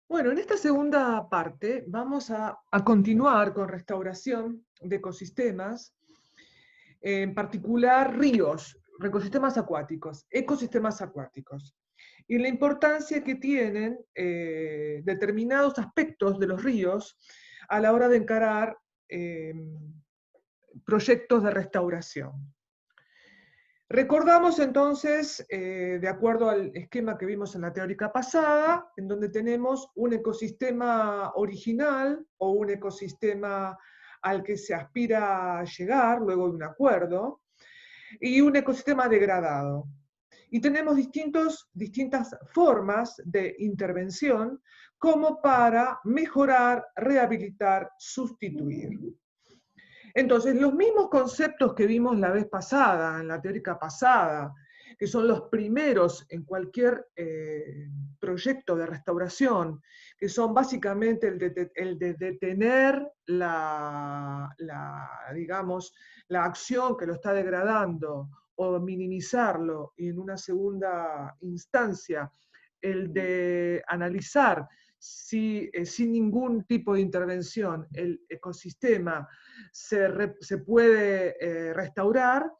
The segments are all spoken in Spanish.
Bueno, en esta segunda parte vamos a continuar con restauración de ecosistemas, en particular ríos, ecosistemas acuáticos, y la importancia que tienen determinados aspectos de los ríos a la hora de encarar eh, proyectos de restauración. Recordamos entonces, de acuerdo al esquema que vimos en la teórica pasada, en donde tenemos un ecosistema original o un ecosistema al que se aspira a llegar luego de un acuerdo, y un ecosistema degradado. Y tenemos distintas formas de intervención como para mejorar, rehabilitar, sustituir. Entonces, los mismos conceptos que vimos la vez pasada, en la teórica pasada, que son los primeros en cualquier proyecto de restauración, que son básicamente el de detener digamos, la acción que lo está degradando o minimizarlo, y en una segunda instancia, el de analizar si sin ningún tipo de intervención el ecosistema se puede restaurar.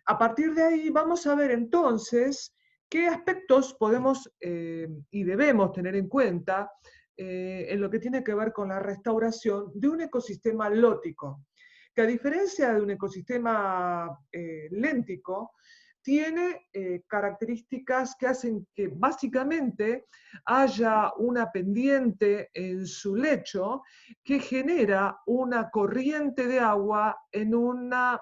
A partir de ahí vamos a ver entonces qué aspectos podemos y debemos tener en cuenta en lo que tiene que ver con la restauración de un ecosistema lótico, que a diferencia de un ecosistema léntico, tiene características que hacen que básicamente haya una pendiente en su lecho que genera una corriente de agua en una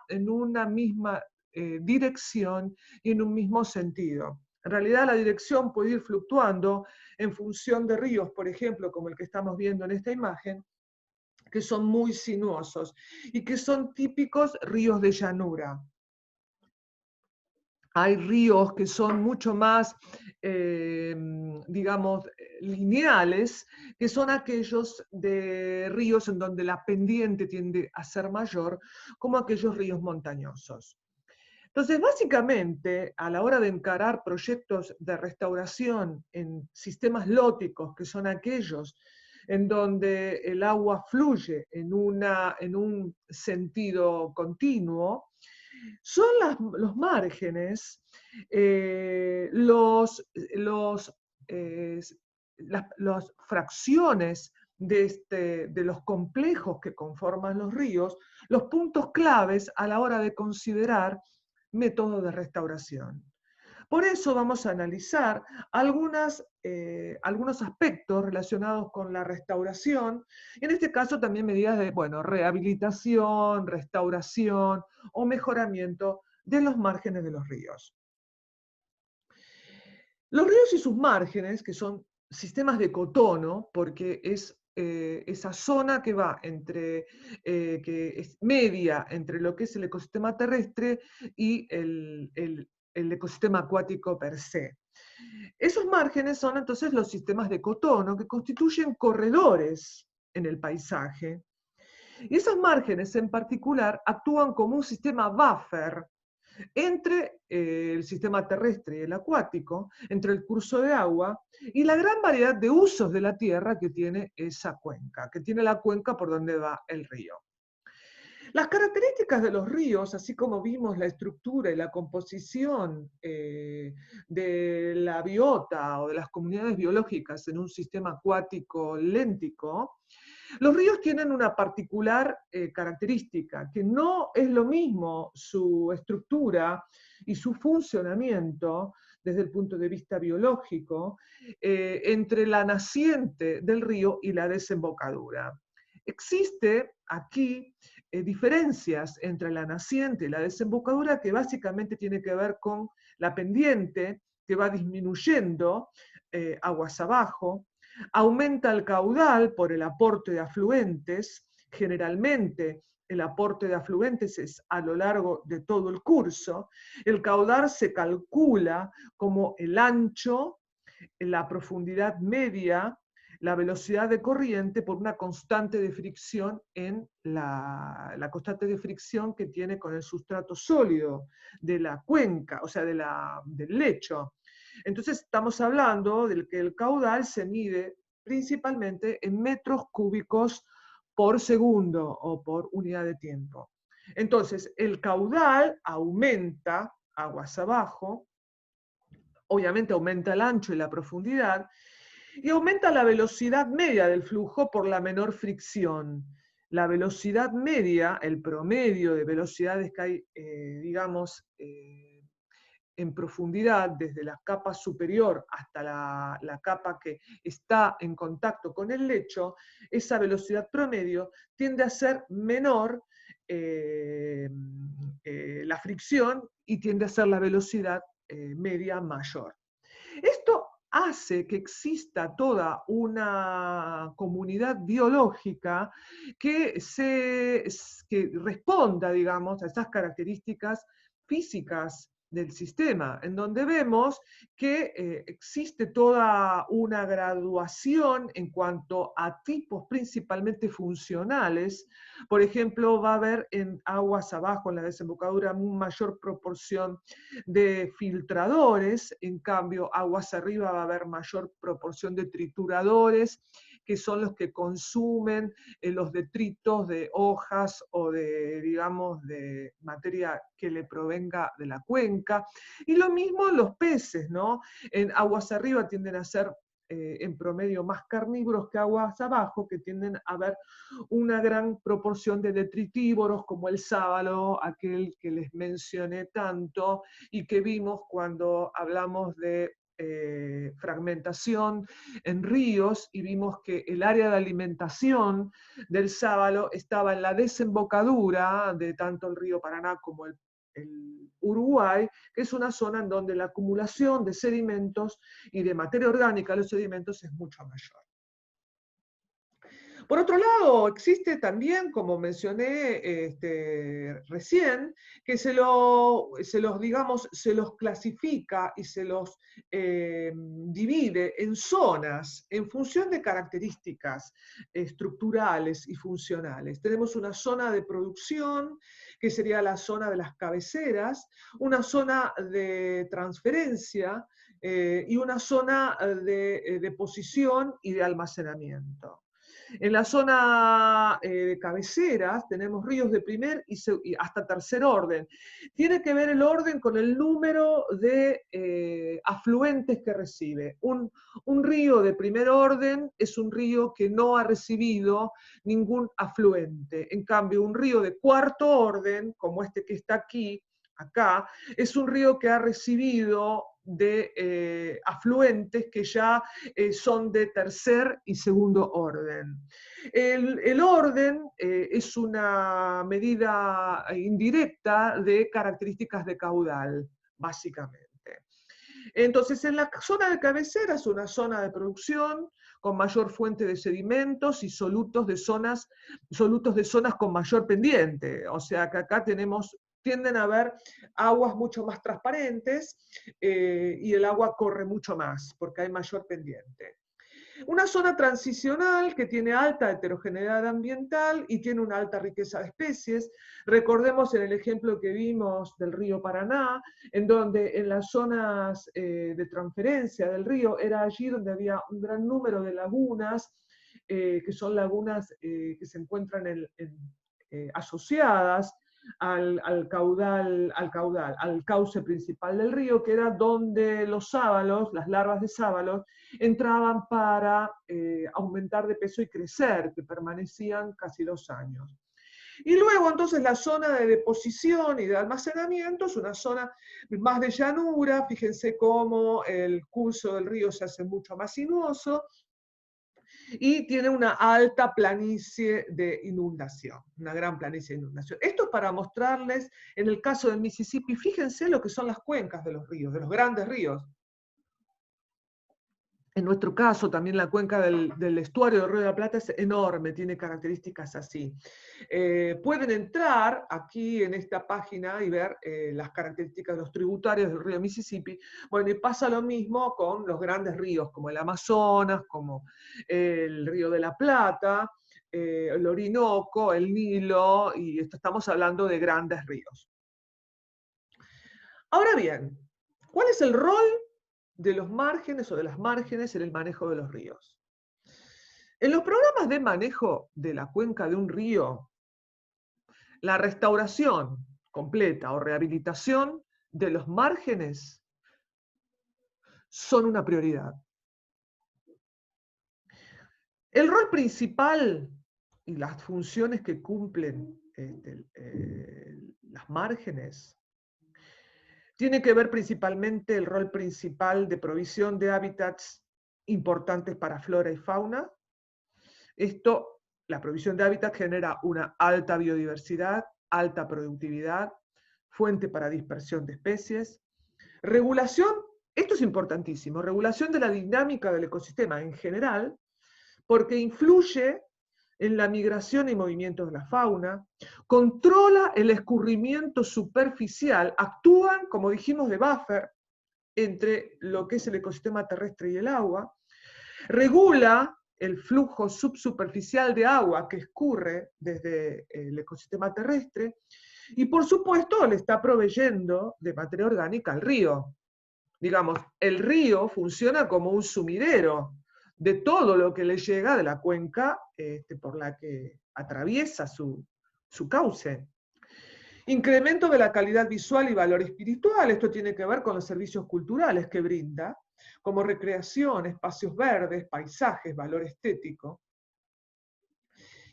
misma dirección y en un mismo sentido. En realidad la dirección puede ir fluctuando en función de ríos, por ejemplo, como el que estamos viendo en esta imagen, que son muy sinuosos y que son típicos ríos de llanura. Hay ríos que son mucho más, digamos, lineales, que son aquellos de ríos en donde la pendiente tiende a ser mayor, como aquellos ríos montañosos. Entonces, básicamente, a la hora de encarar proyectos de restauración en sistemas lóticos, que son aquellos en donde el agua fluye en un sentido continuo, son los márgenes, eh, las fracciones de los complejos que conforman los ríos, los puntos claves a la hora de considerar métodos de restauración. Por eso vamos a analizar algunos aspectos relacionados con la restauración, y en este caso también medidas de rehabilitación, restauración o mejoramiento de los márgenes de los ríos. Los ríos y sus márgenes, que son sistemas de cotono, porque es esa zona que va que es media entre lo que es el ecosistema terrestre y el ecosistema acuático per se. Esos márgenes son entonces los sistemas de cotono que constituyen corredores en el paisaje. Y esos márgenes en particular actúan como un sistema buffer entre el sistema terrestre y el acuático, entre el curso de agua y la gran variedad de usos de la tierra que tiene esa cuenca, que tiene la cuenca por donde va el río. Las características de los ríos, así como vimos la estructura y la composición de la biota o de las comunidades biológicas en un sistema acuático léntico, los ríos tienen una particular característica, que no es lo mismo su estructura y su funcionamiento desde el punto de vista biológico entre la naciente del río y la desembocadura. Existe aquí diferencias entre la naciente y la desembocadura que básicamente tiene que ver con la pendiente que va disminuyendo aguas abajo, aumenta el caudal por el aporte de afluentes, generalmente el aporte de afluentes es a lo largo de todo el curso, el caudal se calcula como el ancho, la profundidad media, la velocidad de corriente por una constante de fricción en la constante de fricción que tiene con el sustrato sólido de la cuenca, o sea, del lecho. Entonces estamos hablando de que el caudal se mide principalmente en metros cúbicos por segundo o por unidad de tiempo. Entonces, el caudal aumenta aguas abajo, obviamente aumenta el ancho y la profundidad, y aumenta la velocidad media del flujo por la menor fricción. La velocidad media, el promedio de velocidades que hay, digamos, en profundidad, desde la capa superior hasta la capa que está en contacto con el lecho, esa velocidad promedio tiende a ser menor la fricción y tiende a ser la velocidad media mayor. Esto hace que exista toda una comunidad biológica que responda, digamos, a esas características físicas del sistema, en donde vemos que existe toda una graduación en cuanto a tipos principalmente funcionales. Por ejemplo, va a haber en aguas abajo, en la desembocadura, una mayor proporción de filtradores, en cambio aguas arriba va a haber mayor proporción de trituradores, que son los que consumen los detritos de hojas o de, digamos, de materia que le provenga de la cuenca. Y lo mismo los peces, ¿no? En aguas arriba tienden a ser en promedio más carnívoros que aguas abajo, que tienden a haber una gran proporción de detritívoros, como el sábalo, aquel que les mencioné tanto, y que vimos cuando hablamos de fragmentación en ríos, y vimos que el área de alimentación del sábalo estaba en la desembocadura de tanto el río Paraná como el Uruguay, que es una zona en donde la acumulación de sedimentos y de materia orgánica de los sedimentos es mucho mayor. Por otro lado, existe también, como mencioné recién, que se los clasifica y se los divide en zonas en función de características estructurales y funcionales. Tenemos una zona de producción, que sería la zona de las cabeceras, una zona de transferencia y una zona de deposición y de almacenamiento. En la zona de cabeceras tenemos ríos de primer y hasta tercer orden. Tiene que ver el orden con el número de afluentes que recibe. Un río de primer orden es un río que no ha recibido ningún afluente. En cambio, un río de cuarto orden, como este que está aquí, acá, es un río que ha recibido de afluentes que ya son de tercer y segundo orden. El orden es una medida indirecta de características de caudal, básicamente. Entonces, en la zona de cabecera es una zona de producción con mayor fuente de sedimentos y solutos de zonas con mayor pendiente. O sea que acá tienden a haber aguas mucho más transparentes y el agua corre mucho más porque hay mayor pendiente. Una zona transicional que tiene alta heterogeneidad ambiental y tiene una alta riqueza de especies. Recordemos en el ejemplo que vimos del río Paraná, en donde en las zonas de transferencia del río era allí donde había un gran número de lagunas, que son lagunas que se encuentran asociadas al cauce principal del río, que era donde los sábalos, las larvas de sábalos, entraban para aumentar de peso y crecer, que permanecían casi 2 años. Y luego entonces la zona de deposición y de almacenamiento es una zona más de llanura. Fíjense cómo el curso del río se hace mucho más sinuoso y tiene una alta planicie de inundación, una gran planicie de inundación. Esto es para mostrarles, en el caso del Mississippi, fíjense lo que son las cuencas de los ríos, de los grandes ríos. En nuestro caso, también la cuenca del estuario del Río de la Plata es enorme, tiene características así. Pueden entrar aquí en esta página y ver las características de los tributarios del río Mississippi. Bueno, y pasa lo mismo con los grandes ríos, como el Amazonas, como el Río de la Plata, el Orinoco, el Nilo, y estamos hablando de grandes ríos. Ahora bien, ¿cuál es el rol de los márgenes o de las márgenes en el manejo de los ríos? En los programas de manejo de la cuenca de un río, la restauración completa o rehabilitación de los márgenes son una prioridad. El rol principal y las funciones que cumplen las márgenes tiene que ver principalmente el rol principal de provisión de hábitats importantes para flora y fauna. Esto, la provisión de hábitat genera una alta biodiversidad, alta productividad, fuente para dispersión de especies. Regulación, esto es importantísimo, regulación de la dinámica del ecosistema en general, porque influye en la migración y movimientos de la fauna, controla el escurrimiento superficial, actúan, como dijimos, de buffer entre lo que es el ecosistema terrestre y el agua, regula el flujo subsuperficial de agua que escurre desde el ecosistema terrestre y, por supuesto, le está proveyendo de materia orgánica al río. Digamos, el río funciona como un sumidero de todo lo que le llega de la cuenca por la que atraviesa su cauce. Incremento de la calidad visual y valor espiritual. Esto tiene que ver con los servicios culturales que brinda, como recreación, espacios verdes, paisajes, valor estético.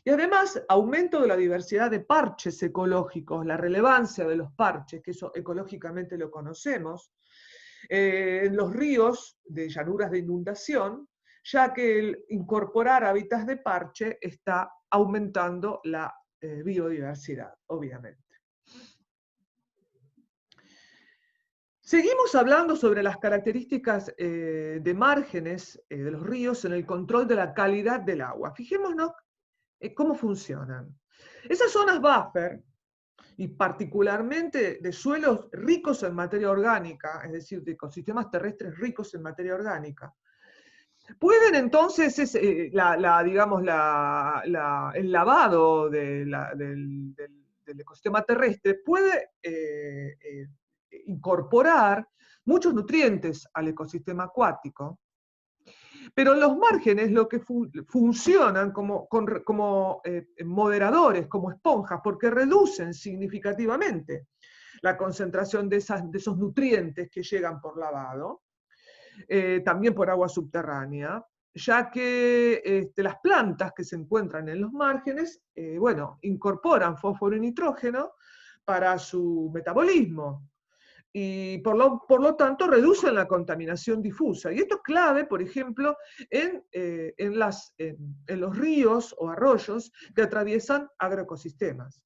Y además, aumento de la diversidad de parches ecológicos, la relevancia de los parches, que eso ecológicamente lo conocemos, en los ríos de llanuras de inundación, ya que el incorporar hábitats de parche está aumentando la biodiversidad, obviamente. Seguimos hablando sobre las características de márgenes de los ríos en el control de la calidad del agua. Fijémonos cómo funcionan. Esas zonas buffer, y particularmente de suelos ricos en materia orgánica, es decir, de ecosistemas terrestres ricos en materia orgánica, pueden entonces, el lavado del ecosistema terrestre puede incorporar muchos nutrientes al ecosistema acuático, pero los márgenes lo que funcionan como moderadores, como esponjas, porque reducen significativamente la concentración de esos nutrientes que llegan por lavado, también por agua subterránea, ya que las plantas que se encuentran en los márgenes, incorporan fósforo y nitrógeno para su metabolismo, y por lo tanto reducen la contaminación difusa. Y esto es clave, por ejemplo, en los ríos o arroyos que atraviesan agroecosistemas.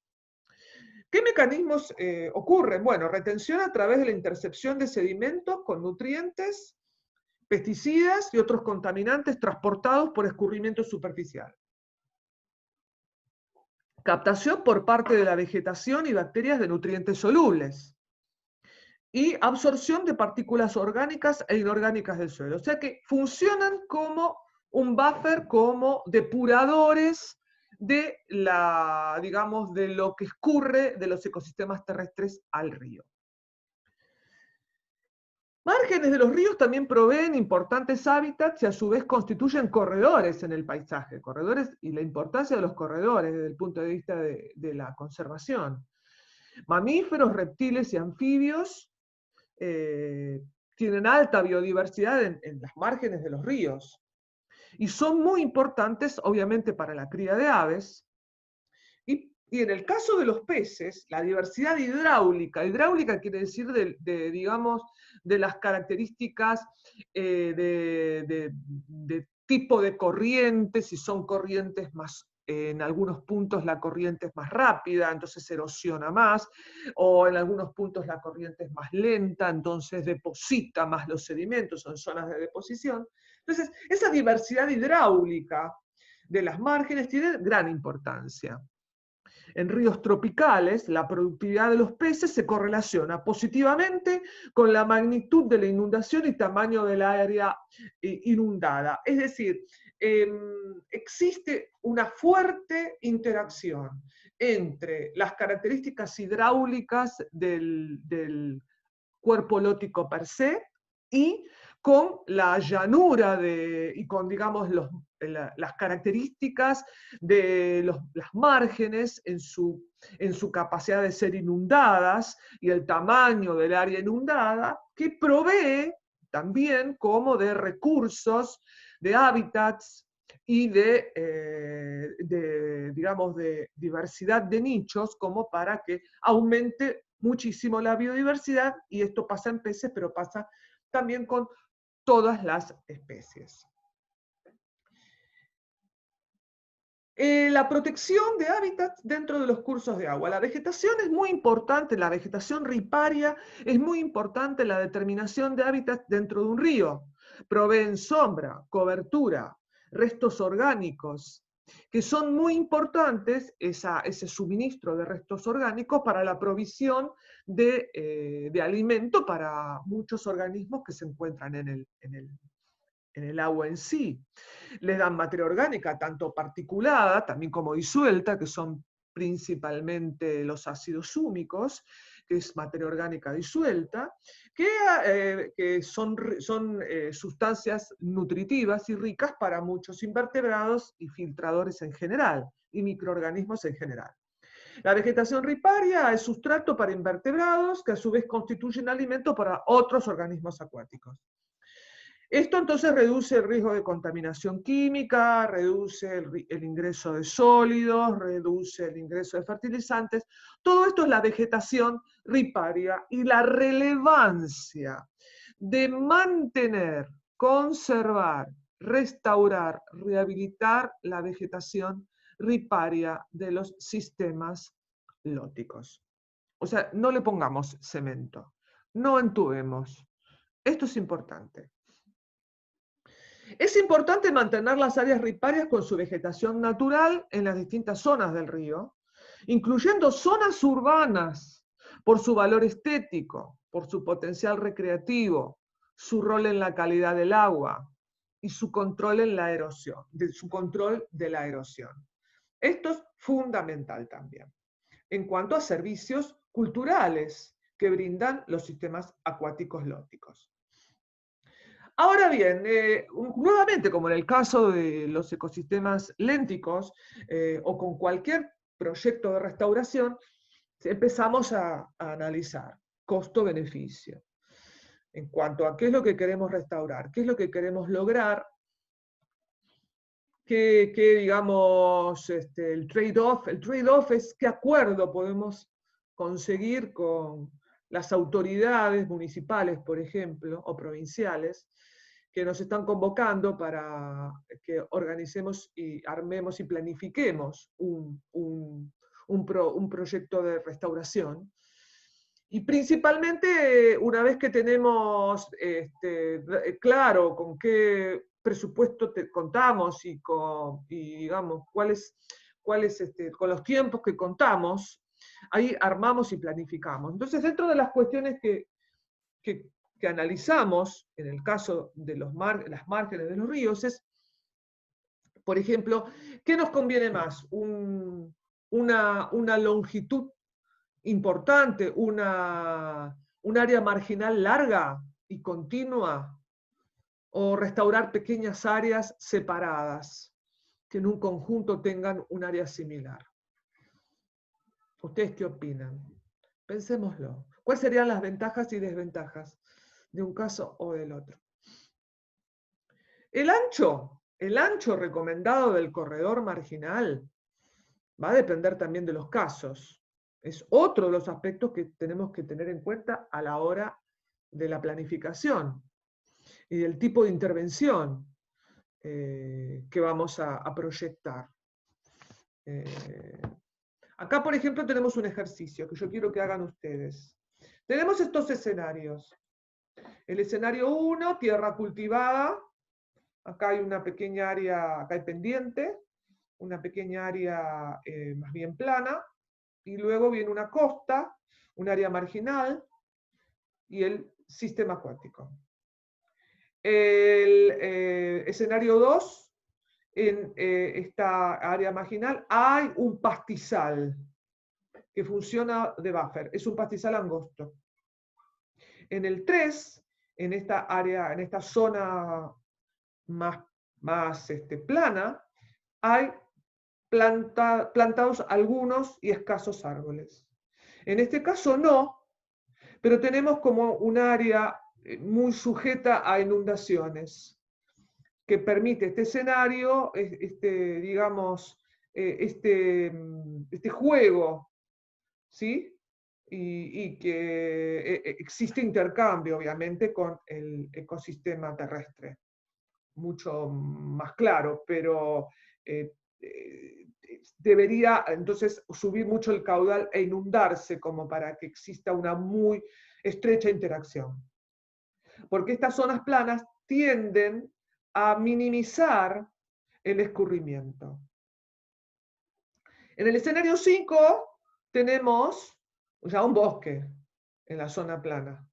¿Qué mecanismos ocurren? Bueno, retención a través de la intercepción de sedimentos con nutrientes, pesticidas y otros contaminantes transportados por escurrimiento superficial. Captación por parte de la vegetación y bacterias de nutrientes solubles. Y absorción de partículas orgánicas e inorgánicas del suelo. O sea que funcionan como un buffer, como depuradores de de lo que escurre de los ecosistemas terrestres al río. Márgenes de los ríos también proveen importantes hábitats y a su vez constituyen corredores en el paisaje. Corredores y la importancia de los corredores desde el punto de vista de la conservación. Mamíferos, reptiles y anfibios tienen alta biodiversidad en las márgenes de los ríos y son muy importantes obviamente para la cría de aves y en el caso de los peces, la diversidad hidráulica quiere decir de las características de tipo de corrientes, si son corrientes más en algunos puntos la corriente es más rápida, entonces erosiona más, o en algunos puntos la corriente es más lenta, entonces deposita más los sedimentos, son zonas de deposición. Entonces, esa diversidad hidráulica de las márgenes tiene gran importancia. En ríos tropicales, la productividad de los peces se correlaciona positivamente con la magnitud de la inundación y tamaño del área inundada. Es decir, existe una fuerte interacción entre las características hidráulicas del cuerpo holótico per se y con la llanura y con, digamos, las características de las márgenes en su capacidad de ser inundadas y el tamaño del área inundada, que provee también como de recursos, de hábitats y digamos, de diversidad de nichos, como para que aumente muchísimo la biodiversidad, y esto pasa en peces, pero pasa también con todas las especies. La protección de hábitats dentro de los cursos de agua. La vegetación es muy importante, la vegetación riparia es muy importante en la determinación de hábitats dentro de un río. Proveen sombra, cobertura, restos orgánicos, que son muy importantes, ese suministro de restos orgánicos para la provisión de alimento para muchos organismos que se encuentran en el agua en sí. Les dan materia orgánica, tanto particulada, también como disuelta, que son principalmente los ácidos húmicos, que es materia orgánica disuelta, que son sustancias nutritivas y ricas para muchos invertebrados y filtradores en general, y microorganismos en general. La vegetación riparia es sustrato para invertebrados, que a su vez constituyen alimento para otros organismos acuáticos. Esto entonces reduce el riesgo de contaminación química, reduce el ingreso de sólidos, reduce el ingreso de fertilizantes. Todo esto es la vegetación riparia y la relevancia de mantener, conservar, restaurar, rehabilitar la vegetación riparia de los sistemas lóticos. O sea, no le pongamos cemento, no entubemos. Esto es importante. Es importante mantener las áreas riparias con su vegetación natural en las distintas zonas del río, incluyendo zonas urbanas, por su valor estético, por su potencial recreativo, su rol en la calidad del agua y su control en la erosión, su control de la erosión. Esto es fundamental también. En cuanto a servicios culturales que brindan los sistemas acuáticos lóticos. Ahora bien, nuevamente, como en el caso de los ecosistemas lénticos o con cualquier proyecto de restauración, empezamos a analizar costo-beneficio. En cuanto a qué es lo que queremos restaurar, qué es lo que queremos lograr, digamos, el trade-off. El trade-off es qué acuerdo podemos conseguir con las autoridades municipales, por ejemplo, o provinciales, que nos están convocando para que organicemos y armemos y planifiquemos un proyecto de restauración. Y principalmente, una vez que tenemos claro con qué presupuesto contamos y digamos, con los tiempos que contamos, ahí armamos y planificamos. Entonces, dentro de las cuestiones que analizamos, en el caso de las márgenes de los ríos, es, por ejemplo, ¿qué nos conviene más? Una longitud importante, un área marginal larga y continua, o restaurar pequeñas áreas separadas, que en un conjunto tengan un área similar. ¿Ustedes qué opinan? Pensémoslo. ¿Cuáles serían las ventajas y desventajas de un caso o del otro? El ancho recomendado del corredor marginal va a depender también de los casos. Es otro de los aspectos que tenemos que tener en cuenta a la hora de la planificación y del tipo de intervención que vamos a proyectar. Acá, por ejemplo, tenemos un ejercicio que yo quiero que hagan ustedes. Tenemos estos escenarios. El escenario 1, tierra cultivada. Acá hay una pequeña área, acá hay pendiente, una pequeña área más bien plana, y luego viene una costa, un área marginal, y el sistema acuático. El escenario 2, en esta área marginal hay un pastizal que funciona de buffer, es un pastizal angosto. En el 3 en esta área, en esta zona más plana, hay plantados algunos y escasos árboles. En este caso no, pero tenemos como un área muy sujeta a inundaciones, que permite este escenario, digamos, este juego, ¿sí? Y que existe intercambio, obviamente, con el ecosistema terrestre. Mucho más claro, pero debería entonces subir mucho el caudal e inundarse como para que exista una muy estrecha interacción. Porque estas zonas planas tienden a minimizar el escurrimiento. En el escenario 5 tenemos ya un bosque en la zona plana.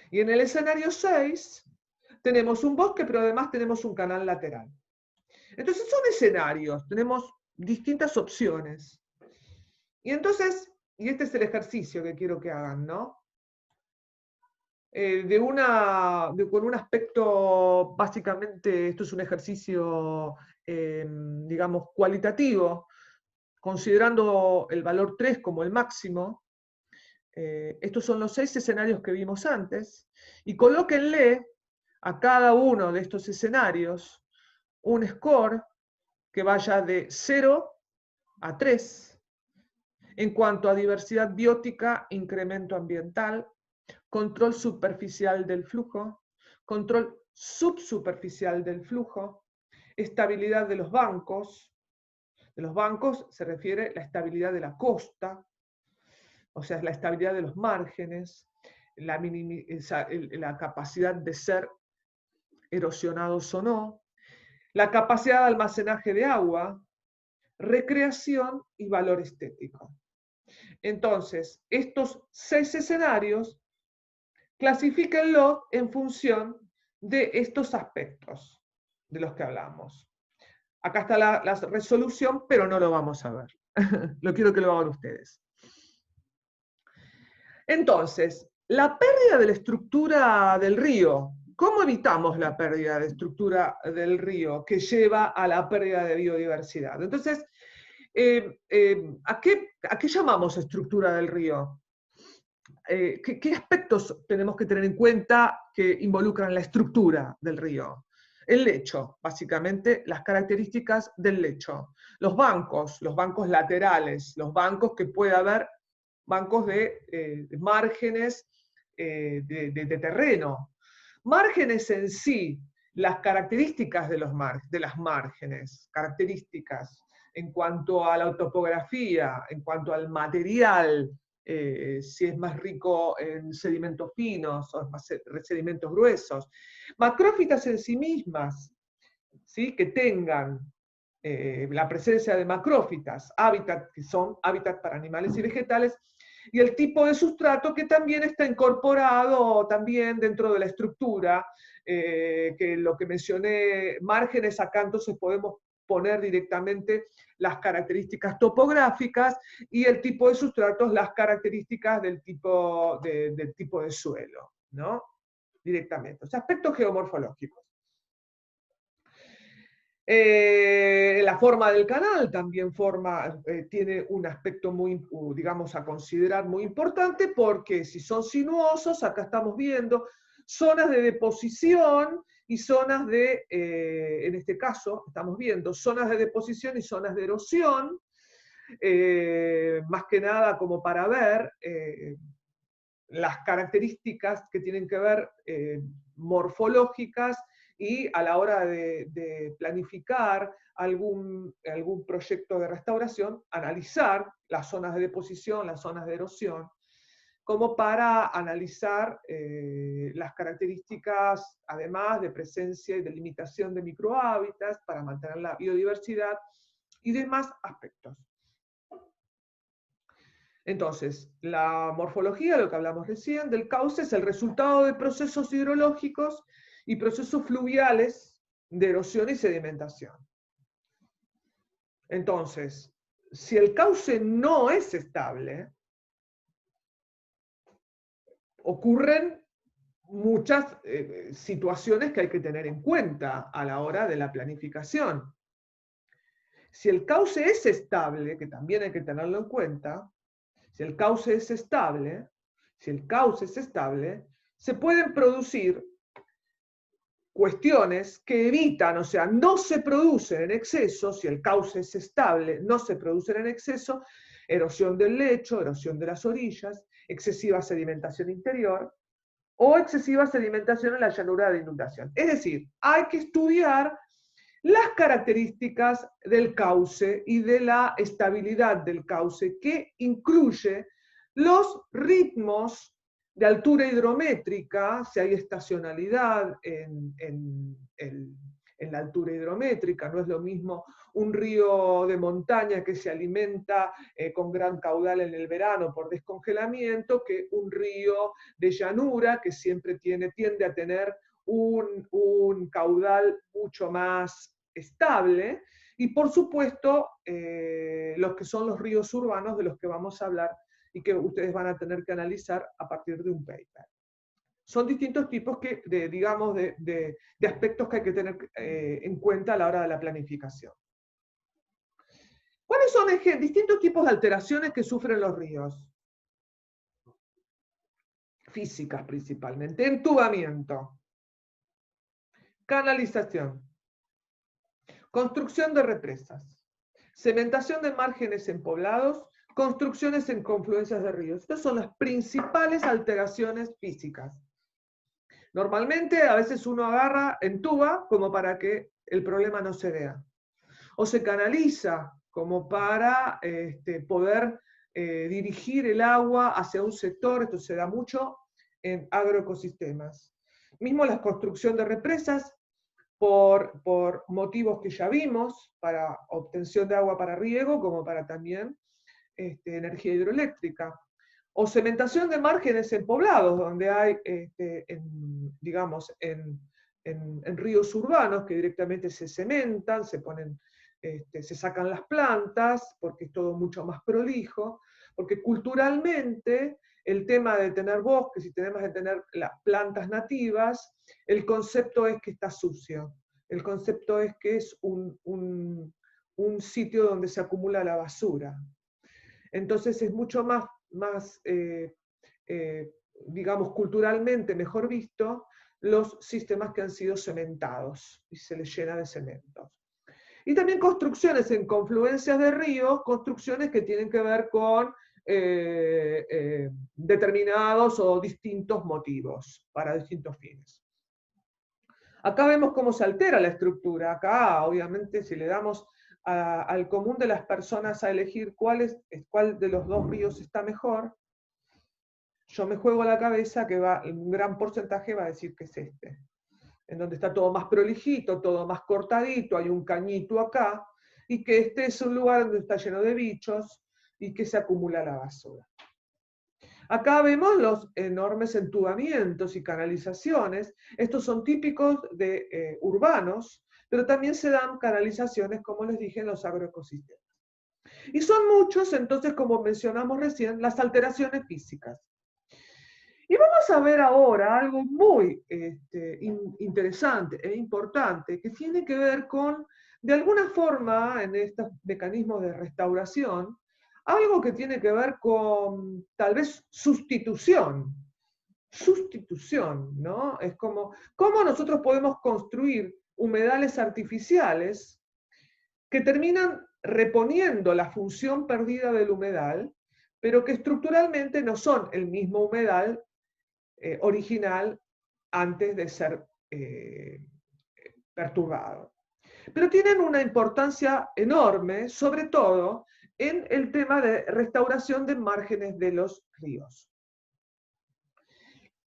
Y en el escenario 6 tenemos un bosque, pero además tenemos un canal lateral. Entonces son escenarios, tenemos distintas opciones. Y entonces, y este es el ejercicio que quiero que hagan, ¿no? Con un aspecto, básicamente, esto es un ejercicio, digamos, cualitativo, considerando el valor 3 como el máximo. Estos son los 6 escenarios que vimos antes, y colóquenle a cada uno de estos escenarios un score que vaya de 0 a 3 en cuanto a diversidad biótica, incremento ambiental, control superficial del flujo, control subsuperficial del flujo, estabilidad de los bancos. De los bancos se refiere a la estabilidad de la costa, o sea, la estabilidad de los márgenes, la capacidad de ser erosionados o no, la capacidad de almacenaje de agua, recreación y valor estético. Entonces, estos 6 escenarios, clasifíquenlo en función de estos aspectos de los que hablamos. Acá está la resolución, pero no lo vamos a ver. Lo quiero que lo hagan ustedes. Entonces, la pérdida de la estructura del río. ¿Cómo evitamos la pérdida de estructura del río que lleva a la pérdida de biodiversidad? Entonces, ¿a qué llamamos estructura del río? ¿Qué aspectos tenemos que tener en cuenta que involucran la estructura del río? El lecho, básicamente las características del lecho. Los bancos laterales, los bancos que puede haber, bancos de márgenes de terreno. Márgenes en sí, las características de las márgenes, características en cuanto a la topografía, en cuanto al material, si es más rico en sedimentos finos o es más sedimentos gruesos. Macrófitas en sí mismas, ¿sí? Que tengan la presencia de macrófitas, hábitat, que son hábitat para animales y vegetales, y el tipo de sustrato que también está incorporado también dentro de la estructura, que lo que mencioné, márgenes, acá entonces podemos poner directamente las características topográficas y el tipo de sustratos, las características del tipo de suelo, ¿no? Directamente. O sea, aspectos geomorfológicos. La forma del canal también tiene un aspecto muy, digamos, a considerar muy importante, porque si son sinuosos, acá estamos viendo zonas de deposición y zonas en este caso, estamos viendo zonas de deposición y zonas de erosión, más que nada como para ver las características que tienen que ver morfológicas, y a la hora de planificar algún proyecto de restauración, analizar las zonas de deposición, las zonas de erosión, como para analizar las características, además de presencia y de limitación de microhábitats, para mantener la biodiversidad y demás aspectos. Entonces, la morfología, lo que hablamos recién, del cauce es el resultado de procesos hidrológicos y procesos fluviales de erosión y sedimentación. Entonces, si el cauce no es estable, ocurren muchas situaciones que hay que tener en cuenta a la hora de la planificación. Si el cauce es estable, que también hay que tenerlo en cuenta, si el cauce es estable, se pueden producir cuestiones que evitan, o sea, no se producen en exceso, si el cauce es estable, no se producen en exceso, erosión del lecho, erosión de las orillas, excesiva sedimentación interior o excesiva sedimentación en la llanura de inundación. Es decir, hay que estudiar las características del cauce y de la estabilidad del cauce, que incluye los ritmos de altura hidrométrica, si hay estacionalidad en la altura hidrométrica. No es lo mismo un río de montaña que se alimenta con gran caudal en el verano por descongelamiento que un río de llanura que siempre tiende a tener un caudal mucho más estable. Y por supuesto, los que son los ríos urbanos de los que vamos a hablar y que ustedes van a tener que analizar a partir de un paper. Son distintos tipos digamos, de aspectos que hay que tener en cuenta a la hora de la planificación. ¿Cuáles son distintos tipos de alteraciones que sufren los ríos? Físicas principalmente. Entubamiento, canalización, construcción de represas, cementación de márgenes en poblados, construcciones en confluencias de ríos. Estas son las principales alteraciones físicas. Normalmente a veces uno agarra, entuba como para que el problema no se vea. O se canaliza como para poder dirigir el agua hacia un sector. Esto se da mucho en agroecosistemas. Mismo la construcción de represas por motivos que ya vimos, para obtención de agua para riego, como para también energía hidroeléctrica. O cementación de márgenes en poblados, donde hay, digamos, en ríos urbanos que directamente se cementan, se sacan las plantas, porque es todo mucho más prolijo, porque culturalmente el tema de tener bosques y tenemos de tener las plantas nativas, el concepto es que está sucio, el concepto es que es un sitio donde se acumula la basura. Entonces es mucho más digamos, culturalmente mejor visto los sistemas que han sido cementados y se les llena de cementos. Y también construcciones en confluencias de ríos, construcciones que tienen que ver con determinados o distintos motivos, para distintos fines. Acá vemos cómo se altera la estructura. Acá, obviamente, si le damos al común de las personas a elegir cuál de los dos ríos está mejor, yo me juego la cabeza que un gran porcentaje va a decir que es este, en donde está todo más prolijito, todo más cortadito, hay un cañito acá, y que este es un lugar donde está lleno de bichos y que se acumula la basura. Acá vemos los enormes entubamientos y canalizaciones. Estos son típicos de urbanos, pero también se dan canalizaciones, como les dije, en los agroecosistemas. Y son muchos, entonces, como mencionamos recién, las alteraciones físicas. Y vamos a ver ahora algo muy interesante e importante que tiene que ver con, de alguna forma, en estos mecanismos de restauración, algo que tiene que ver con tal vez sustitución. Sustitución, ¿no? Es como, ¿cómo nosotros podemos construir humedales artificiales que terminan reponiendo la función perdida del humedal, pero que estructuralmente no son el mismo humedal original antes de ser perturbado? Pero tienen una importancia enorme, sobre todo en el tema de restauración de márgenes de los ríos.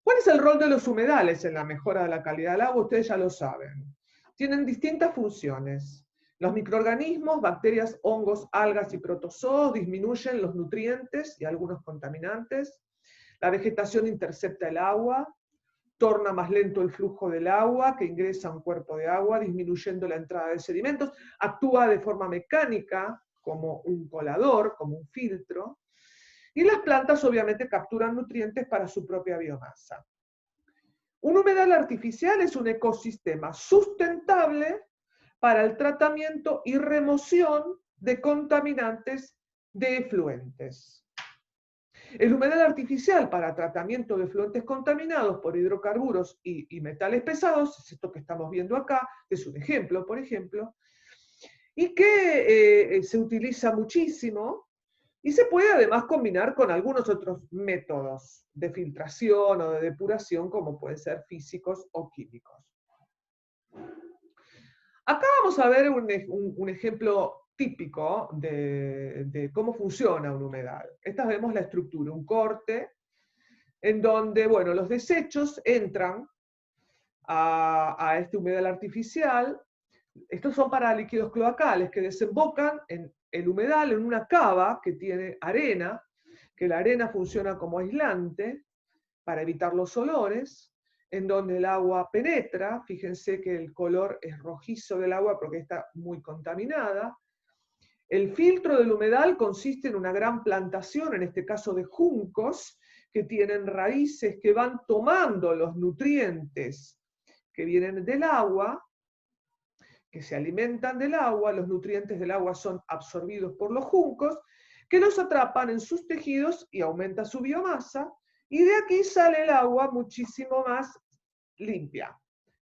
¿Cuál es el rol de los humedales en la mejora de la calidad del agua? Ustedes ya lo saben. Tienen distintas funciones. Los microorganismos, bacterias, hongos, algas y protozoos disminuyen los nutrientes y algunos contaminantes. La vegetación intercepta el agua, torna más lento el flujo del agua que ingresa a un cuerpo de agua, disminuyendo la entrada de sedimentos, actúa de forma mecánica como un colador, como un filtro, y las plantas obviamente capturan nutrientes para su propia biomasa. Un humedal artificial es un ecosistema sustentable para el tratamiento y remoción de contaminantes de efluentes. El humedal artificial para tratamiento de efluentes contaminados por hidrocarburos y metales pesados, es esto que estamos viendo acá, que es un ejemplo, por ejemplo, y que se utiliza muchísimo y se puede además combinar con algunos otros métodos de filtración o de depuración, como pueden ser físicos o químicos. Acá vamos a ver un ejemplo típico de cómo funciona un humedal. Esta vemos la estructura, un corte, en donde, bueno, los desechos entran a este humedal artificial. Estos son para líquidos cloacales que desembocan en el humedal, en una cava que tiene arena, que la arena funciona como aislante para evitar los olores, en donde el agua penetra. Fíjense que el color es rojizo del agua porque está muy contaminada. El filtro del humedal consiste en una gran plantación, en este caso de juncos, que tienen raíces que van tomando los nutrientes que vienen del agua, que se alimentan del agua. Los nutrientes del agua son absorbidos por los juncos, que los atrapan en sus tejidos y aumenta su biomasa, y de aquí sale el agua muchísimo más limpia,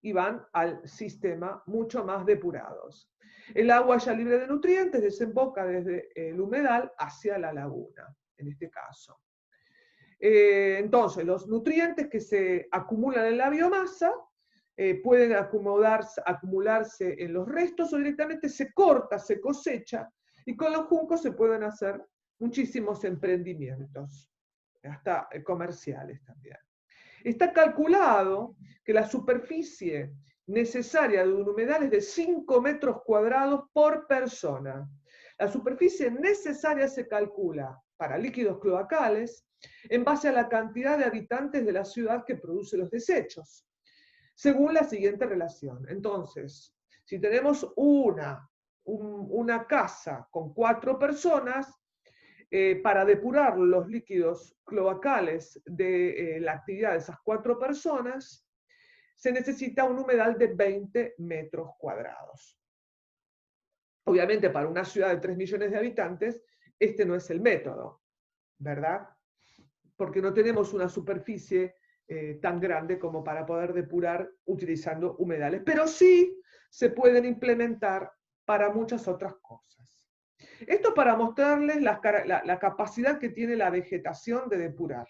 y van al sistema mucho más depurados. El agua ya libre de nutrientes desemboca desde el humedal hacia la laguna, en este caso. Entonces, los nutrientes que se acumulan en la biomasa pueden acumularse en los restos o directamente se corta, se cosecha, y con los juncos se pueden hacer muchísimos emprendimientos, hasta comerciales también. Está calculado que la superficie necesaria de un humedal es de 5 metros cuadrados por persona. La superficie necesaria se calcula para líquidos cloacales en base a la cantidad de habitantes de la ciudad que produce los desechos, según la siguiente relación. Entonces, si tenemos una casa con 4 personas, para depurar los líquidos cloacales de la actividad de esas 4 personas, se necesita un humedal de 20 metros cuadrados. Obviamente, para una ciudad de 3 millones de habitantes, este no es el método, ¿verdad? Porque no tenemos una superficie tan grande como para poder depurar utilizando humedales. Pero sí se pueden implementar para muchas otras cosas. Esto para mostrarles la capacidad que tiene la vegetación de depurar.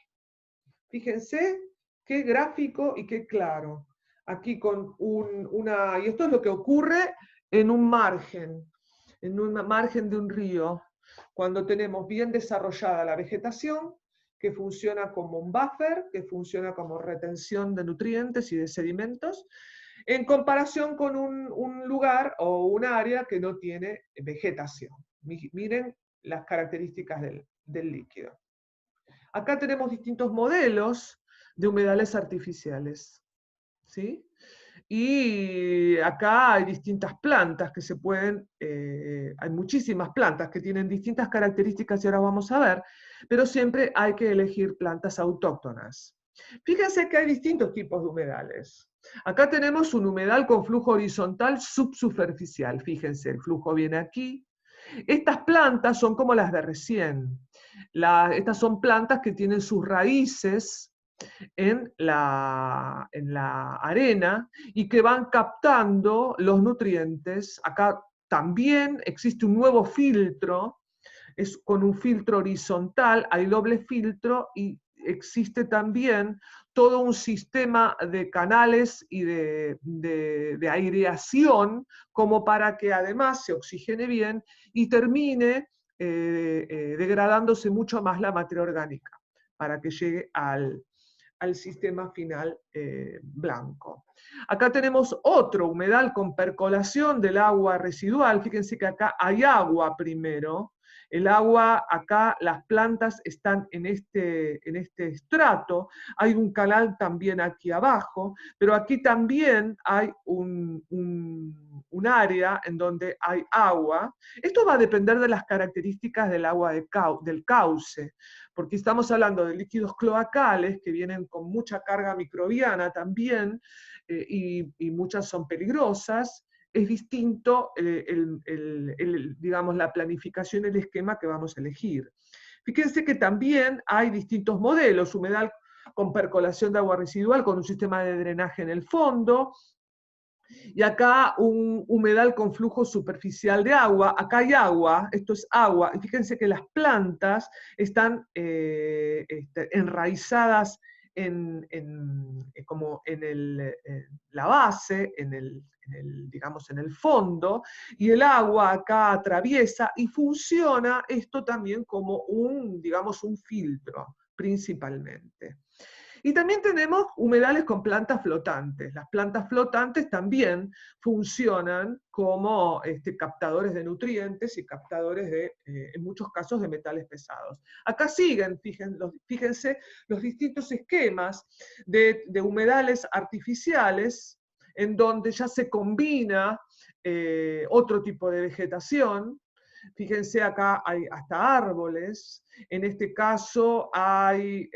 Fíjense qué gráfico y qué claro. Aquí con y esto es lo que ocurre en un margen de un río, cuando tenemos bien desarrollada la vegetación, que funciona como un buffer, que funciona como retención de nutrientes y de sedimentos, en comparación con un lugar o un área que no tiene vegetación. Miren las características del líquido. Acá tenemos distintos modelos de humedales artificiales, ¿sí? Y acá hay distintas plantas que se pueden, hay muchísimas plantas que tienen distintas características y ahora vamos a ver, pero siempre hay que elegir plantas autóctonas. Fíjense que hay distintos tipos de humedales. Acá tenemos un humedal con flujo horizontal subsuperficial. Fíjense, el flujo viene aquí. Estas plantas son como las de recién. Estas son plantas que tienen sus raíces en la arena y que van captando los nutrientes. Acá también existe un nuevo filtro, es con un filtro horizontal, hay doble filtro y existe también todo un sistema de canales y de aireación como para que además se oxigene bien y termine degradándose mucho más la materia orgánica para que llegue al sistema final blanco. Acá tenemos otro humedal con percolación del agua residual. Fíjense que acá hay agua primero. El agua, acá las plantas están en este estrato. Hay un canal también aquí abajo, pero aquí también hay un un área en donde hay agua. Esto va a depender de las características del agua del cauce, porque estamos hablando de líquidos cloacales que vienen con mucha carga microbiana también, y muchas son peligrosas. Es distinto, digamos, la planificación, el esquema que vamos a elegir. Fíjense que también hay distintos modelos: humedal con percolación de agua residual, con un sistema de drenaje en el fondo, y acá un humedal con flujo superficial de agua. Acá hay agua, esto es agua, y fíjense que las plantas están enraizadas como en la base, digamos, en el fondo, y el agua acá atraviesa y funciona esto también como digamos, un filtro, principalmente. Y también tenemos humedales con plantas flotantes. Las plantas flotantes también funcionan como captadores de nutrientes y captadores en muchos casos, de metales pesados. Acá siguen, fíjense, los distintos esquemas de humedales artificiales, en donde ya se combina otro tipo de vegetación. Fíjense, acá hay hasta árboles. En este caso hay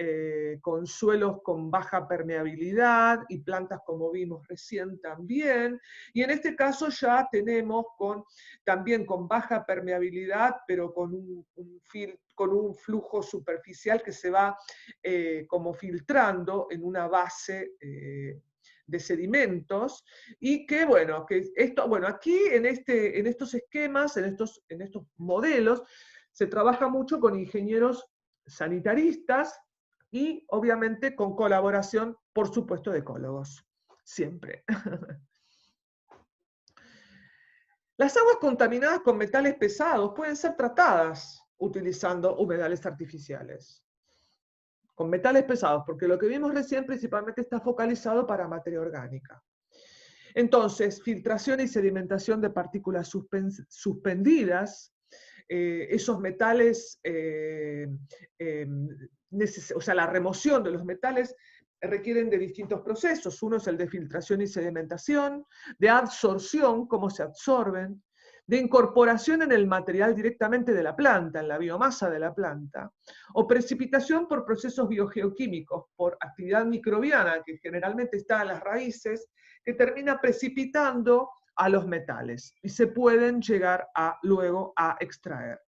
consuelos con baja permeabilidad y plantas, como vimos recién, también. Y en este caso ya tenemos también con baja permeabilidad, pero con un flujo superficial que se va como filtrando en una base de sedimentos, y que, bueno, aquí en estos esquemas, en estos modelos, se trabaja mucho con ingenieros sanitaristas y obviamente con colaboración, por supuesto, de ecólogos, siempre. Las aguas contaminadas con metales pesados pueden ser tratadas utilizando humedales artificiales con metales pesados, porque lo que vimos recién principalmente está focalizado para materia orgánica. Entonces, filtración y sedimentación de partículas suspendidas, esos metales, o sea, la remoción de los metales requieren de distintos procesos. Uno es el de filtración y sedimentación, de absorción, cómo se absorben, de incorporación en el material directamente de la planta, en la biomasa de la planta, o precipitación por procesos biogeoquímicos, por actividad microbiana que generalmente está en las raíces, que termina precipitando a los metales y se pueden llegar luego a extraer.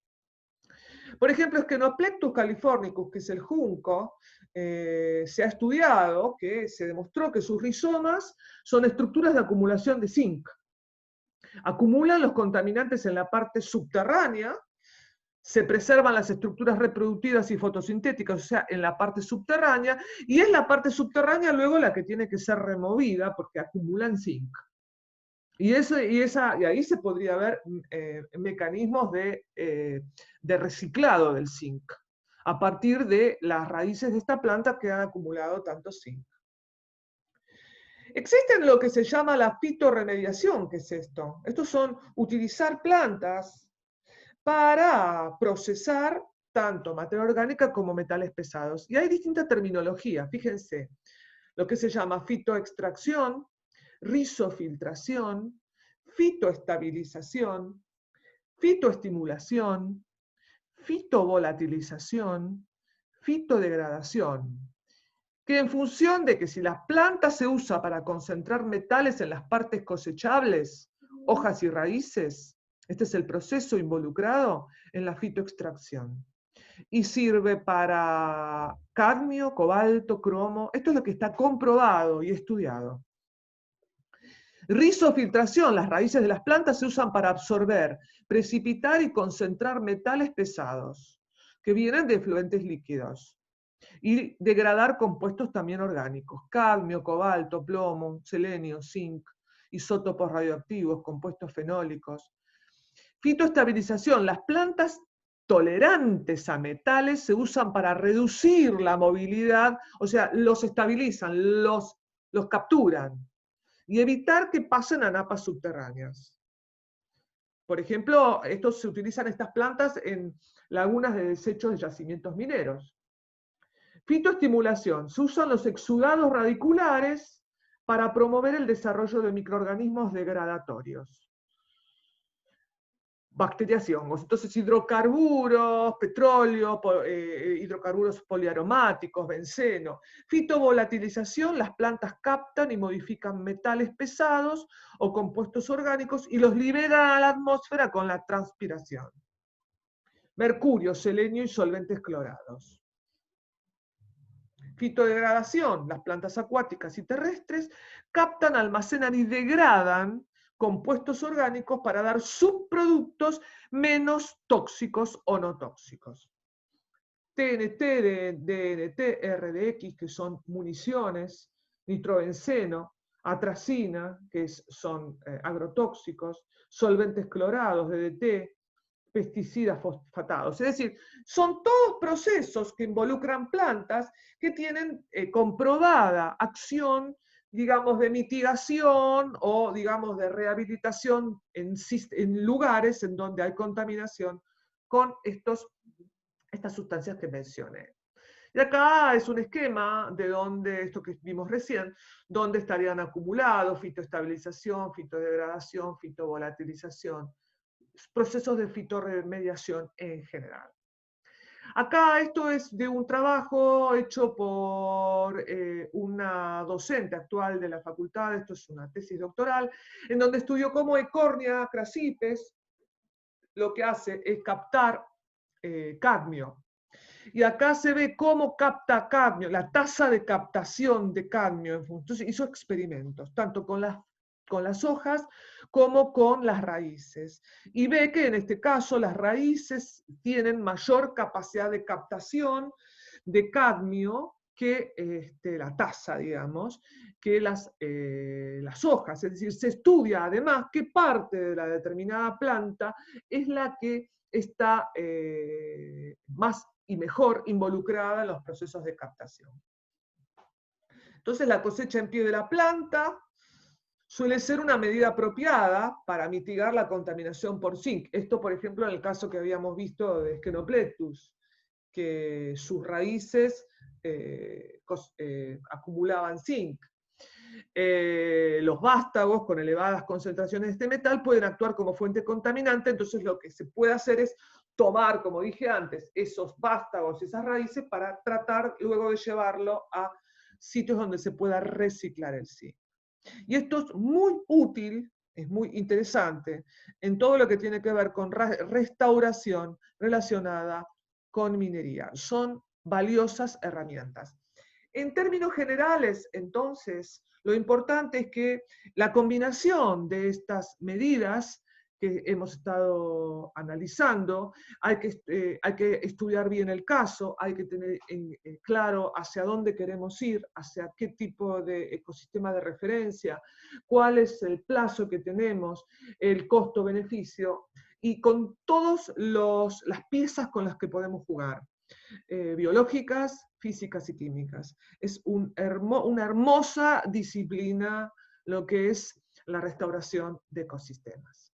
Por ejemplo, Schenoplectus californicus, que es el junco, se ha estudiado que se demostró que sus rizomas son estructuras de acumulación de zinc. Acumulan los contaminantes en la parte subterránea, se preservan las estructuras reproductivas y fotosintéticas, o sea, en la parte subterránea, y es la parte subterránea luego la que tiene que ser removida porque acumulan zinc. Y ahí se podría ver mecanismos de reciclado del zinc, a partir de las raíces de esta planta que han acumulado tanto zinc. Existe lo que se llama la fitorremediación. ¿Qué es esto? Estos son utilizar plantas para procesar tanto materia orgánica como metales pesados. Y hay distintas terminologías, fíjense, lo que se llama fitoextracción, rizofiltración, fitoestabilización, fitoestimulación, fitovolatilización, fitodegradación, que en función de que si las plantas se usa para concentrar metales en las partes cosechables, hojas y raíces, este es el proceso involucrado en la fitoextracción. Y sirve para cadmio, cobalto, cromo. Esto es lo que está comprobado y estudiado. Rizofiltración. Las raíces de las plantas se usan para absorber, precipitar y concentrar metales pesados que vienen de efluentes líquidos y degradar compuestos también orgánicos: cadmio, cobalto, plomo, selenio, zinc, isótopos radioactivos, compuestos fenólicos. Fitoestabilización. Las plantas tolerantes a metales se usan para reducir la movilidad, o sea, los estabilizan, los capturan, y evitar que pasen a napas subterráneas. Por ejemplo, se utilizan estas plantas en lagunas de desechos de yacimientos mineros. Fitoestimulación. Se usan los exudados radiculares para promover el desarrollo de microorganismos degradatorios. bacterias y hongos. Entonces, hidrocarburos, petróleo, hidrocarburos poliaromáticos, benceno. Fitovolatilización, las plantas captan y modifican metales pesados o compuestos orgánicos y los liberan a la atmósfera con la transpiración. Mercurio, selenio y solventes clorados. Fitodegradación, las plantas acuáticas y terrestres captan, almacenan y degradan compuestos orgánicos para dar subproductos menos tóxicos o no tóxicos. TNT, DNT, RDX, que son municiones, nitrobenceno, atracina, que son agrotóxicos, solventes clorados, DDT, pesticidas fosfatados. Es decir, son todos procesos que involucran plantas que tienen comprobada acción, digamos, de mitigación o, digamos, de rehabilitación en lugares en donde hay contaminación con estas sustancias que mencioné. Y acá es un esquema de donde, esto que vimos recién, donde estarían acumulados fitoestabilización, fitodegradación, fitovolatilización, procesos de fitorremediación en general. Acá esto es de un trabajo hecho por una docente actual de la facultad, esto es una tesis doctoral, en donde estudió cómo Eichhornia crassipes lo que hace es captar cadmio. Y acá se ve cómo capta cadmio, la tasa de captación de cadmio. Entonces hizo experimentos, tanto con las hojas como con las raíces. Y ve que en este caso las raíces tienen mayor capacidad de captación de cadmio que la tasa, digamos, que las hojas. Es decir, se estudia además qué parte de la determinada planta es la que está más y mejor involucrada en los procesos de captación. Entonces, la cosecha en pie de la planta suele ser una medida apropiada para mitigar la contaminación por zinc. Esto, por ejemplo, en el caso que habíamos visto de Schenoplectus, que sus raíces acumulaban zinc. Los vástagos con elevadas concentraciones de este metal pueden actuar como fuente contaminante, entonces lo que se puede hacer es tomar, como dije antes, esos vástagos, esas raíces, para tratar luego de llevarlo a sitios donde se pueda reciclar el zinc. Y esto es muy útil, es muy interesante, en todo lo que tiene que ver con restauración relacionada con minería. Son valiosas herramientas. En términos generales, entonces, lo importante es que la combinación de estas medidas que hemos estado analizando, hay que estudiar bien el caso, hay que tener claro hacia dónde queremos ir, hacia qué tipo de ecosistema de referencia, cuál es el plazo que tenemos, el costo-beneficio, y con todas las piezas con las que podemos jugar. Biológicas, físicas y químicas. Es una hermosa disciplina lo que es la restauración de ecosistemas.